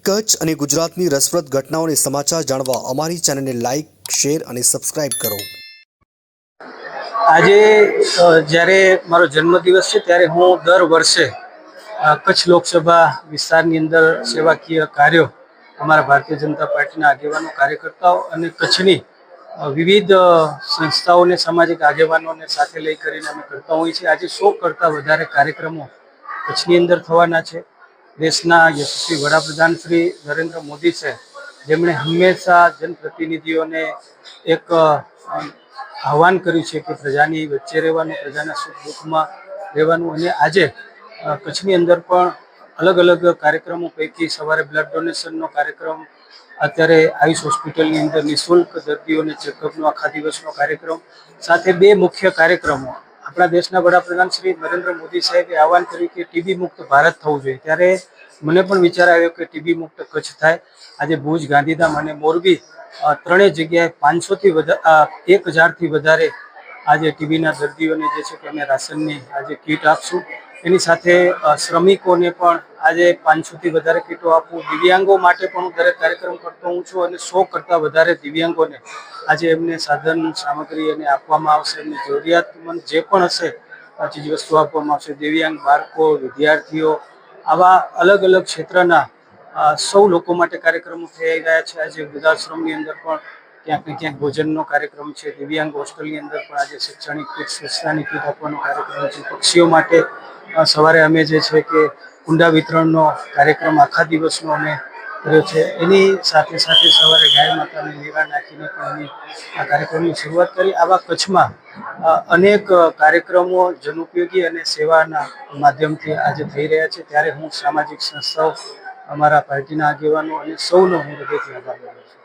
કચ્છ અને ગુજરાતની રસપ્રદ ઘટનાઓને સમાચાર જાણવા અમારી ચેનલને લાઇક, શેર અને સબસ્ક્રાઇબ કરો. આજે જ્યારે મારો જન્મદિવસ છે ત્યારે હું દર વર્ષે કચ્છ લોકસભા વિસ્તારની અંદર સેવાકીય કાર્યો અમારા ભારતીય જનતા પાર્ટીના આગેવાનો, કાર્યકર્તાઓ અને કચ્છની વિવિધ સંસ્થાઓને, સામાજિક આગેવાનોને સાથે લઈ કરીને અમે કરતા હોઈએ છીએ. આજે 100 કરતાં વધારે કાર્યક્રમો કચ્છની અંદર થવાના છે. દેશના યશસ્વી વડાપ્રધાન શ્રી નરેન્દ્ર મોદી છે, જેમણે હંમેશા જનપ્રતિનિધિઓને એક આહ્વાન કર્યું છે કે પ્રજાની વચ્ચે રહેવાનું, પ્રજાના સુખ દુઃખમાં રહેવાનું. અને આજે કચ્છની અંદર પણ અલગ અલગ કાર્યક્રમો પૈકી સવારે બ્લડ ડોનેશનનો કાર્યક્રમ, અત્યારે આયુષ હોસ્પિટલની અંદર નિઃશુલ્ક દર્દીઓને ચેકઅપનો આખા દિવસનો કાર્યક્રમ, સાથે 2 મુખ્ય કાર્યક્રમો. આપણા દેશના વડાપ્રધાન શ્રી નરેન્દ્ર મોદી સાહેબે આહવાન કર્યું કે ટીબી મુક્ત ભારત થવું જોઈએ, ત્યારે મને પણ વિચાર આવ્યો કે ટીબી મુક્ત કચ્છ થાય. આજે ભુજ, ગાંધીધામ અને મોરબી ત્રણેય જગ્યાએ 1000થી વધારે આજે ટીબીના દર્દીઓને જે છે કે અમે રાશનની આજે કીટ આપશું. એની સાથે શ્રમિકોને પણ આજે 500થી વધારે કીટો આપવું. દિવ્યાંગો માટે પણ હું દરેક કાર્યક્રમ કરતો હોઉં છું અને 100 કરતાં વધારે દિવ્યાંગોને આજે એમને સાધન સામગ્રી અને આપવામાં આવશે. એમની જરૂરિયાતમંદ જે પણ હશે ચીજવસ્તુ આપવામાં આવશે. દિવ્યાંગ બાળકો, વિદ્યાર્થીઓ, આવા અલગ અલગ ક્ષેત્રના સૌ લોકો માટે કાર્યક્રમો થઈ રહ્યા છે. આજે વૃદ્ધાશ્રમની અંદર પણ ક્યાંક ને ક્યાંક ભોજનનો કાર્યક્રમ છે. દિવ્યાંગ હોસ્ટેલની અંદર પણ આજે શૈક્ષણિક કીટ, સ્વચ્છતાની કીટ આપવાનો કાર્યક્રમ છે. પક્ષીઓ માટે સવારે અમે જે છે કે કુંડા વિતરણનો કાર્યક્રમ આખા દિવસનો અમે કર્યો છે. એની સાથે સાથે સવારે ગાય માતાને નીરા નાખીને પણ અમે આ કાર્યક્રમની શરૂઆત કરી. આવા કચ્છમાં અનેક કાર્યક્રમો જનઉપયોગી અને સેવાના માધ્યમથી આજે થઈ રહ્યા છે. ત્યારે હું સામાજિક સંસ્થાઓ, અમારા પાર્ટીના આગેવાનો અને સૌનો હું હૃદયથી આભાર માનું છું.